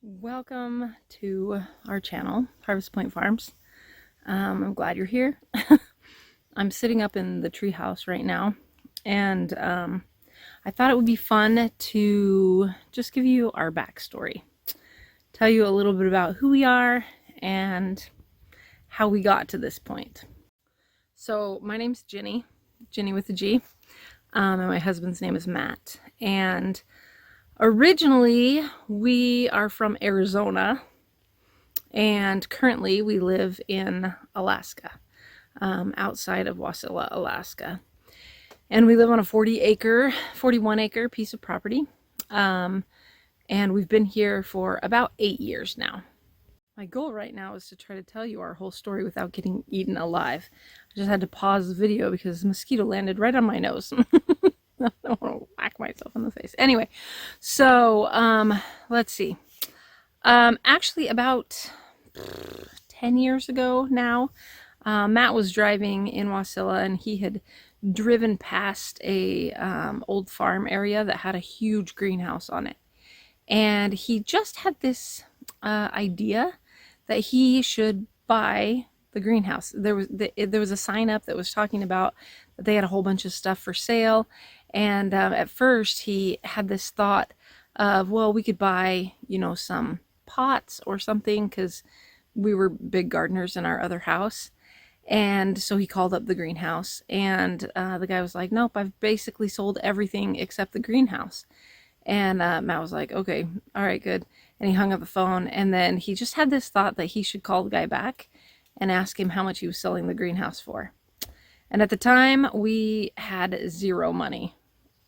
Welcome to our channel, Harvest Point Farms. I'm glad you're here. I'm sitting up in the treehouse right now, and I thought it would be fun to just give you our backstory, tell you a little bit about who we are and how we got to this point. So my name's Ginny with a G, and my husband's name is Matt. And originally, we are from Arizona, and currently we live in Alaska, outside of Wasilla, Alaska. And we live on a 41 acre piece of property. And we've been here for about 8 years now. My goal right now is to try to tell you our whole story without getting eaten alive. I just had to pause the video because a mosquito landed right on my nose. I don't want to whack myself in the face. Anyway, so let's see. Actually, about 10 years ago now, Matt was driving in Wasilla, and he had driven past a old farm area that had a huge greenhouse on it. And he just had this idea that he should buy the greenhouse. There was a sign up that was talking about that they had a whole bunch of stuff for sale. And at first he had this thought of, well, we could buy, some pots or something, because we were big gardeners in our other house. And so he called up the greenhouse, and the guy was like, nope, I've basically sold everything except the greenhouse. And Matt was like, okay, all right, good. And he hung up the phone, and then he just had this thought that he should call the guy back and ask him how much he was selling the greenhouse for. And at the time, we had zero money.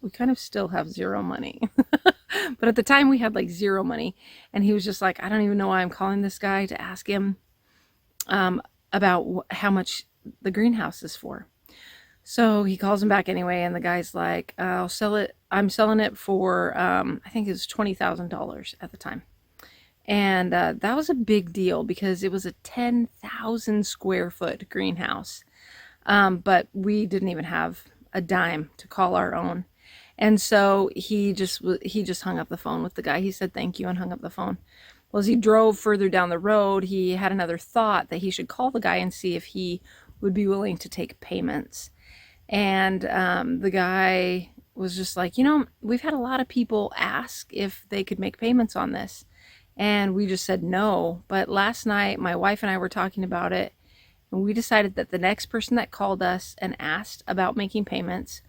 We kind of still have zero money. But at the time, we had like zero money. And he was just like, I don't even know why I'm calling this guy to ask him about how much the greenhouse is for. So he calls him back anyway, and the guy's like, I'll sell it. I'm selling it for, I think it was $20,000 at the time. And that was a big deal because it was a 10,000 square foot greenhouse. But we didn't even have a dime to call our own. And so he just hung up the phone with the guy. He said thank you and hung up the phone. Well, as he drove further down the road, he had another thought that he should call the guy and see if he would be willing to take payments. And the guy was just like, we've had a lot of people ask if they could make payments on this. And we just said no. But last night, my wife and I were talking about it, and we decided that the next person that called us and asked about making payments,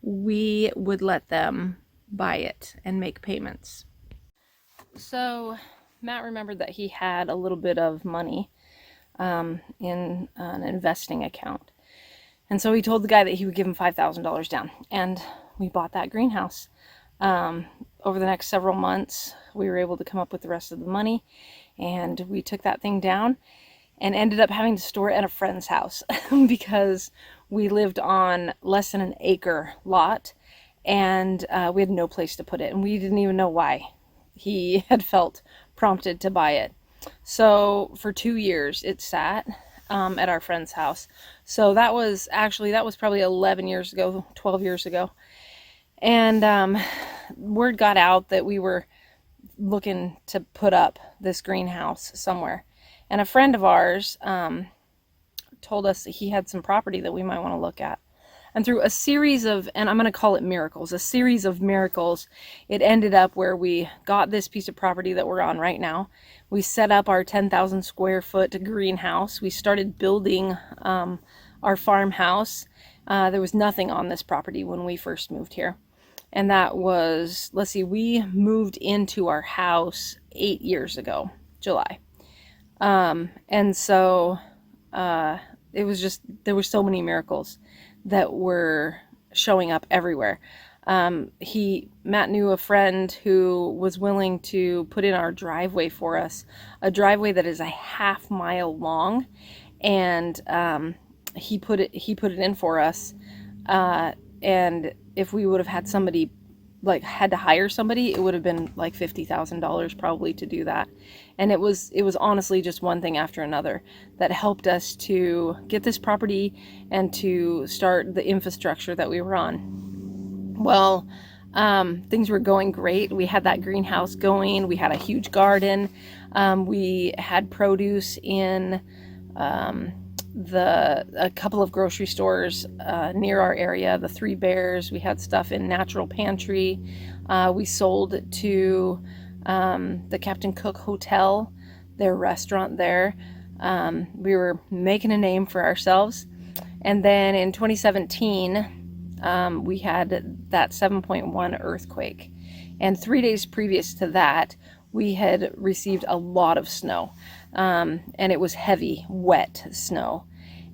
we would let them buy it and make payments. So Matt remembered that he had a little bit of money in an investing account. And so he told the guy that he would give him $5,000 down. And we bought that greenhouse. Over the next several months, we were able to come up with the rest of the money. And we took that thing down and ended up having to store it at a friend's house because we lived on less than an acre lot, and we had no place to put it, and we didn't even know why he had felt prompted to buy it. So for 2 years it sat at our friend's house. So that was probably 11 years ago, 12 years ago. And word got out that we were looking to put up this greenhouse somewhere. And a friend of ours told us that he had some property that we might want to look at. And through a series of, and I'm going to call it miracles, it ended up where we got this piece of property that we're on right now. We set up our 10,000 square foot greenhouse. We started building our farmhouse. There was nothing on this property when we first moved here. And that was, we moved into our house 8 years ago, July. And so it was just, there were so many miracles that were showing up everywhere. Matt knew a friend who was willing to put in our driveway for us, a driveway that is a half-mile long, and he put it in for us. And if we would have had somebody, had to hire somebody, it would have been like $50,000 probably to do that. And it was honestly just one thing after another that helped us to get this property and to start the infrastructure that we were on. Well, Things were going great. We had that greenhouse going. We had a huge garden. We had produce in a couple of grocery stores near our area, the Three Bears. We had stuff in Natural Pantry. We sold to the Captain Cook Hotel, their restaurant there. We were making a name for ourselves. And then in 2017, we had that 7.1 earthquake. And 3 days previous to that, we had received a lot of snow. And it was heavy, wet snow.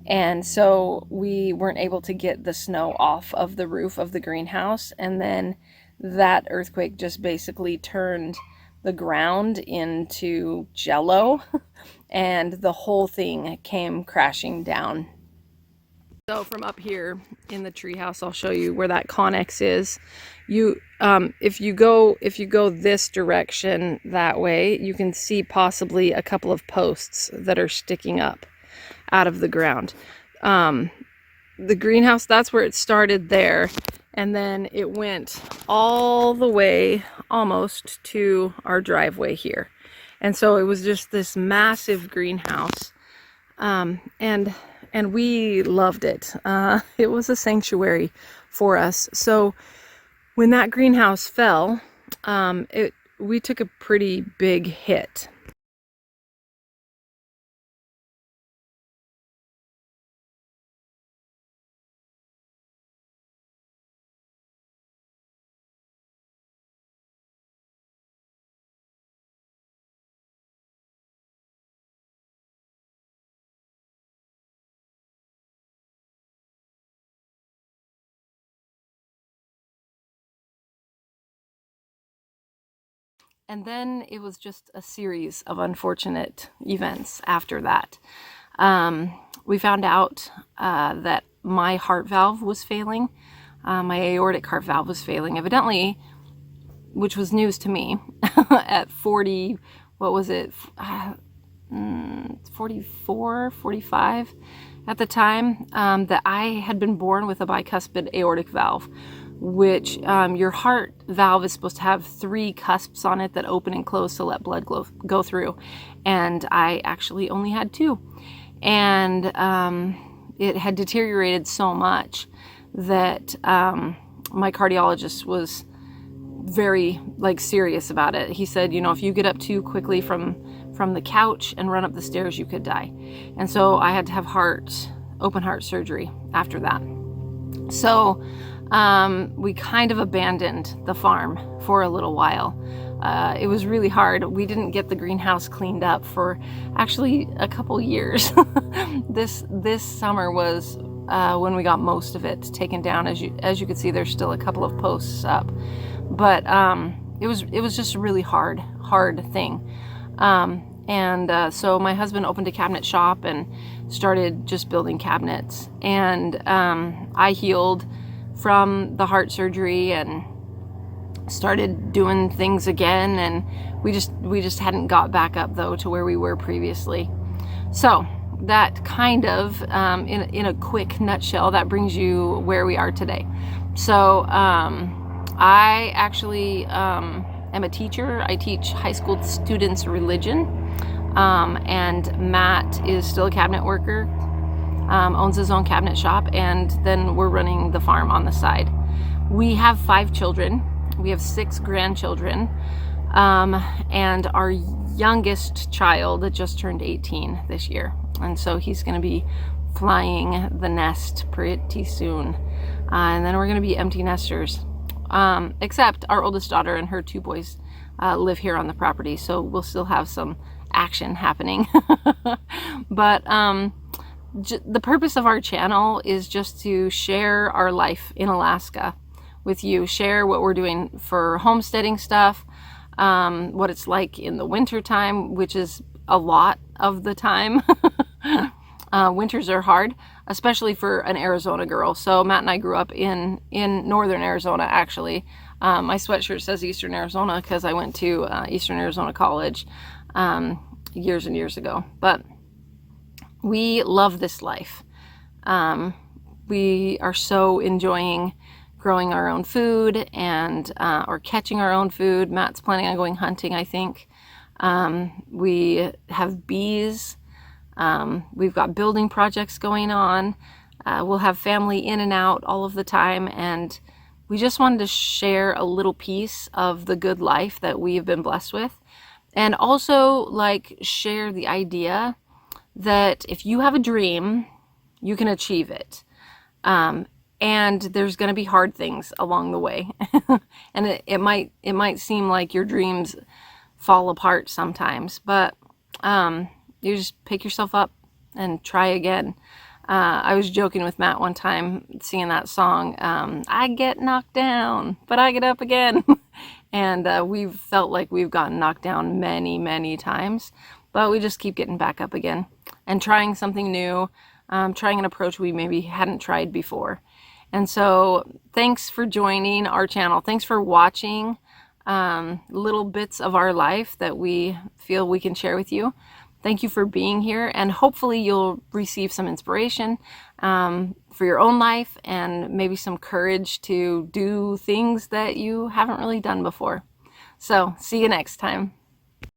And so we weren't able to get the snow off of the roof of the greenhouse. And then that earthquake just basically turned the ground into jello, and the whole thing came crashing down. So from up here in the treehouse, I'll show you where that Connex is. If you go this direction that way, you can see possibly a couple of posts that are sticking up out of the ground. The greenhouse, that's where it started there, and then it went all the way almost to our driveway here. And so it was just this massive greenhouse, and we loved it. It was a sanctuary for us. So when that greenhouse fell, we took a pretty big hit. And then it was just a series of unfortunate events after that. We found out that my heart valve was failing. My aortic heart valve was failing, evidently, which was news to me, at 40, what was it, 44, 45 at the time, that I had been born with a bicuspid aortic valve, which your heart valve is supposed to have 3 cusps on it that open and close to let blood go through. And I actually only had 2. And it had deteriorated so much that my cardiologist was very serious about it. He said, you know, if you get up too quickly from the couch and run up the stairs, you could die. And so I had to have open heart surgery after that. So we kind of abandoned the farm for a little while. It was really hard. We didn't get the greenhouse cleaned up for actually a couple years. This summer was when we got most of it taken down. As you can see, there's still a couple of posts up, but it was just a really hard thing. So my husband opened a cabinet shop and started just building cabinets, and I healed from the heart surgery and started doing things again, and we just hadn't got back up though to where we were previously. So that kind of in a quick nutshell, that brings you where we are today. So I actually am a teacher. I teach high school students religion, and Matt is still a cabinet worker, owns his own cabinet shop, and then we're running the farm on the side. We have 5 children. We have 6 grandchildren, and our youngest child just turned 18 this year, and so he's going to be flying the nest pretty soon, and then we're going to be empty nesters, except our oldest daughter and her 2 boys live here on the property, so we'll still have some action happening. But the purpose of our channel is just to share our life in Alaska with you, share what we're doing for homesteading stuff, what it's like in the winter time, which is a lot of the time. Winters are hard, especially for an Arizona girl. So Matt and I grew up in northern Arizona, actually. My sweatshirt says Eastern Arizona because I went to Eastern Arizona College years and years ago. But we love this life. We are so enjoying growing our own food and or catching our own food. Matt's planning on going hunting, I think. We have bees. We've got building projects going on. We'll have family in and out all of the time, and we just wanted to share a little piece of the good life that we have been blessed with, and also like share the idea that if you have a dream, you can achieve it. And there's going to be hard things along the way. And it might seem like your dreams fall apart sometimes, but you just pick yourself up and try again. I was joking with Matt one time singing that song, I get knocked down, but I get up again. And we've felt like we've gotten knocked down many, many times, but we just keep getting back up again and trying something new, trying an approach we maybe hadn't tried before. And so thanks for joining our channel. Thanks for watching little bits of our life that we feel we can share with you. Thank you for being here, and hopefully you'll receive some inspiration for your own life and maybe some courage to do things that you haven't really done before. So see you next time.